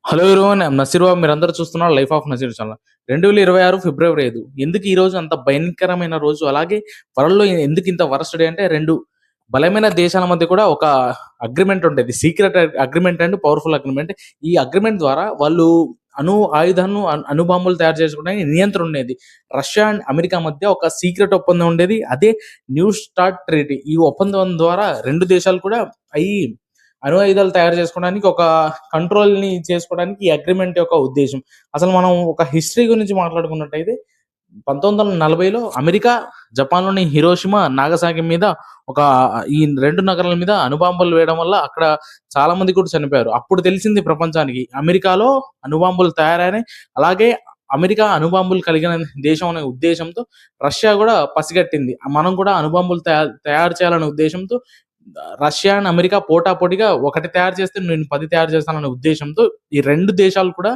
Hello everyone, I'm Naseer బాబు. మీరందరూ చూస్తున్నారు life of Naseer channel. 2026 ఫిబ్రవరి 5. ఎందుకు ఈ రోజు అంత భయంకరమైన రోజు? అలాగే వరల్డ్‌లో ఎందుకు ఇంత వరస్ట్ డే అంటే 2 బలమైన దేశాల మధ్య కూడా ఒక అగ్రీమెంట్ ఉండేది. Secret agreement and powerful agreement. ఈ అగ్రీమెంట్ ద్వారా వాళ్ళు ఆయుధాలను అణుబాంబులు తయారు చేసుకోవడానికి నియంత్రణ ఉండేది. రష్యా అండ్ అమెరికా మధ్య ఒక సీక్రెట్ ఒప్పందం ఉండేది. అదే న్యూ స్టార్ట్ ట్రీటీ. ఈ ఒప్పందం ద్వారా 2 దేశాలు కూడా అయి అణు ఆయుధాలు తయారు చేసుకోవడానికి ఒక కంట్రోల్‌ని చేసుకోవడానికి ఈ అగ్రీమెంట్ యొక్క ఉద్దేశ్యం. అసలు మనం ఒక హిస్టరీ గురించి మాట్లాడుకున్నట్టయితే 1940లో అమెరికా జపాన్‌లోని హిరోషిమా, నాగసాకి మీద ఒక ఈ 2 నగరాల మీద అణుబాంబులు వేయడం వల్ల అక్కడ చాలా మంది కూడా చనిపోయారు. అప్పుడు తెలిసింది ప్రపంచానికి అమెరికాలో అణుబాంబులు తయారైనాయి. అలాగే అమెరికా అణుబాంబులు కలిగిన దేశం అనే ఉద్దేశంతో రష్యా కూడా పసిగట్టింది. మనం కూడా అణుబాంబులు తయారు చేయాలనే ఉద్దేశంతో రష్యా అండ్ అమెరికా పోటాపోటీగా ఒకటి తయారు చేస్తే నేను 10 తయారు చేస్తాననే ఉద్దేశంతో ఈ 2 దేశాలు కూడా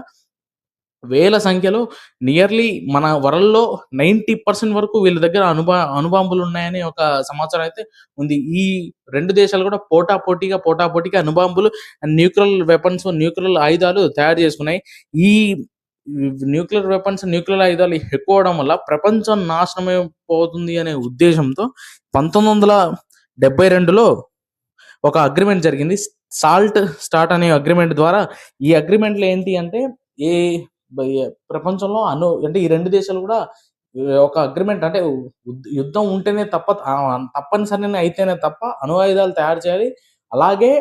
వేల సంఖ్యలో నియర్లీ మన వరల్డ్‌లో 90% వరకు వీళ్ళ దగ్గర అణుబాంబులు ఉన్నాయని ఒక సమాచారం అయితే ఉంది. ఈ 2 దేశాలు కూడా పోటాపోటీగా అణుబాంబులు అండ్ న్యూక్లియర్ ఆయుధాలు తయారు చేసుకున్నాయి. ఈ న్యూక్లియర్ ఆయుధాలు ఎక్కువ అవ్వడం వల్ల ప్రపంచం నాశనమైపోతుంది అనే ఉద్దేశంతో 1972లో ఒక అగ్రీమెంట్ జరిగింది. స్టార్ట్ అనే అగ్రీమెంట్ ద్వారా ఈ అగ్రీమెంట్‌లో ఏంటి అంటే ఏ ప్రపంచంలో అంటే ఈ 2 దేశాలు కూడా ఒక అగ్రీమెంట్ అంటే యుద్ధం ఉంటేనే తప్పనిసరి అయితేనే తప్ప అణు ఆయుధాలు తయారు చేయాలి. అలాగే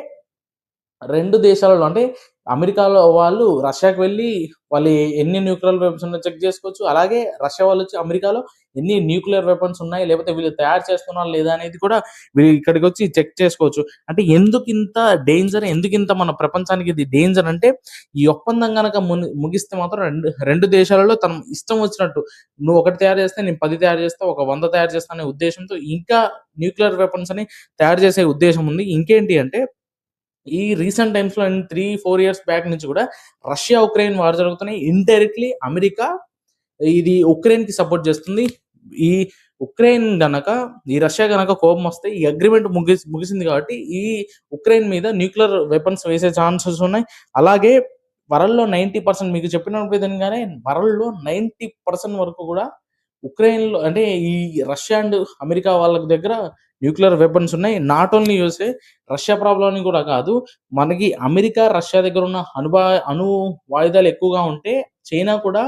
2 దేశాలలో అంటే అమెరికాలో వాళ్ళు రష్యాకి వెళ్ళి వాళ్ళు ఎన్ని న్యూక్లియర్ వెపన్స్ ఉన్నాయో చెక్ చేసుకోవచ్చు. అలాగే రష్యా వాళ్ళొచ్చి అమెరికాలో ఎన్ని న్యూక్లియర్ వెపన్స్ ఉన్నాయి, లేకపోతే వీళ్ళు తయారు చేస్తున్నారా లేదా అనేది కూడా వీళ్ళు ఇక్కడికొచ్చి చెక్ చేసుకోవచ్చు. అంటే ఎందుకింత డేంజర్? ఎందుకింత మన ప్రపంచానికి ఇది డేంజర్ అంటే ఈ ఒప్పందం గనక ముగిస్తే మాత్రం 2 దేశాలలో తన ఇష్టం వచ్చినట్టు నువ్వు ఒకటి తయారు చేస్తే నేను 10 తయారు చేస్తా, ఒక 100 తయారు చేస్తా అనే ఉద్దేశంతో ఇంకా న్యూక్లియర్ వెపన్స్ అని తయారు చేసే ఉద్దేశం ఉంది. ఇంకేంటి అంటే ఈ రీసెంట్ టైమ్స్‌లో 3, 4 ఇయర్స్ బ్యాక్ నుంచి కూడా రష్యా, ఉక్రెయిన్ వార్ జరుగుతున్నాయి. ఇండైరెక్ట్‌లీ అమెరికా ఇది ఉక్రెయిన్‌కి సపోర్ట్ చేస్తుంది. ఈ రష్యా గనక కోపం వస్తే ఈ అగ్రీమెంట్ ముగిసింది కాబట్టి ఈ ఉక్రెయిన్ మీద న్యూక్లియర్ వెపన్స్ వేసే ఛాన్సెస్ ఉన్నాయి. అలాగే వరల్డ్‌లో 90% మీకు చెప్పిన విధంగానే వరల్డ్‌లో 90% వరకు కూడా ఉక్రెయిన్‌లో అంటే ఈ రష్యా అండ్ అమెరికా వాళ్ళ దగ్గర న్యూక్లియర్ వెపన్స్ ఉన్నాయి. Not only USA, Russia problem అని కూడా కాదు. మనకి అమెరికా, రష్యా దగ్గర ఉన్న అణు ఆయుధాలు ఎక్కువగా ఉంటే చైనా కూడా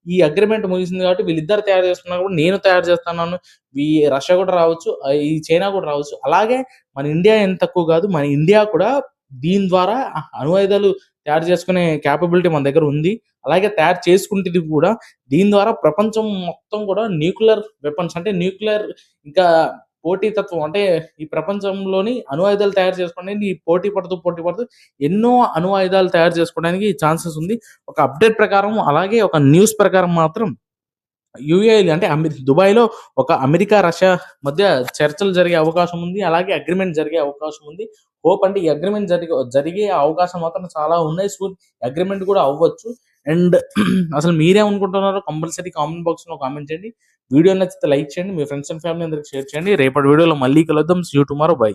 ఈ అగ్రీమెంట్ ముగిసింది కాబట్టి వీళ్ళిద్దరు తయారు చేస్తున్నారు కూడా నేను తయారు చేస్తున్నాను. ఈ రష్యా కూడా రావచ్చు, ఈ చైనా కూడా రావచ్చు. అలాగే మన ఇండియా ఏం తక్కువ కాదు. మన ఇండియా కూడా దీని ద్వారా అణు ఆయుధాలు తయారు చేసుకునే క్యాపబిలిటీ మన దగ్గర ఉంది. అలాగే తయారు చేసుకుంటేది కూడా. దీని ద్వారా ప్రపంచం మొత్తం కూడా న్యూక్లియర్ వెపన్స్ అంటే ఇంకా పోటీతత్వం అంటే ఈ ప్రపంచంలోని అణు ఆయుధాలు తయారు చేసుకోవడానికి పోటీ పడుతూ ఎన్నో అణు ఆయుధాలు తయారు చేసుకోవడానికి ఛాన్సెస్ ఉంది. ఒక అప్డేట్ ప్రకారం అలాగే ఒక న్యూస్ ప్రకారం మాత్రం యూఏఈ అంటే దుబాయ్‌లో ఒక అమెరికా, రష్యా మధ్య చర్చలు జరిగే అవకాశం ఉంది. అలాగే అగ్రీమెంట్ జరిగే అవకాశం ఉంది. హోప్ అంటే ఈ అగ్రీమెంట్ జరిగే అవకాశం మాత్రం చాలా ఉన్నాయి. అగ్రీమెంట్ కూడా అవ్వచ్చు. అండ్ అసలు మీరేమనుకుంటున్నారో కంపల్సరీ కామెంట్ బాక్స్‌లో కామెంట్ చేయండి. వీడియో నచ్చితే లైక్ చేయండి. మీ ఫ్రెండ్స్ అండ్ ఫ్యామిలీ అందరికి షేర్ చేయండి. రేపటి వీడియోలో మళ్ళీ కలుద్దాం. See you tomorrow. బై.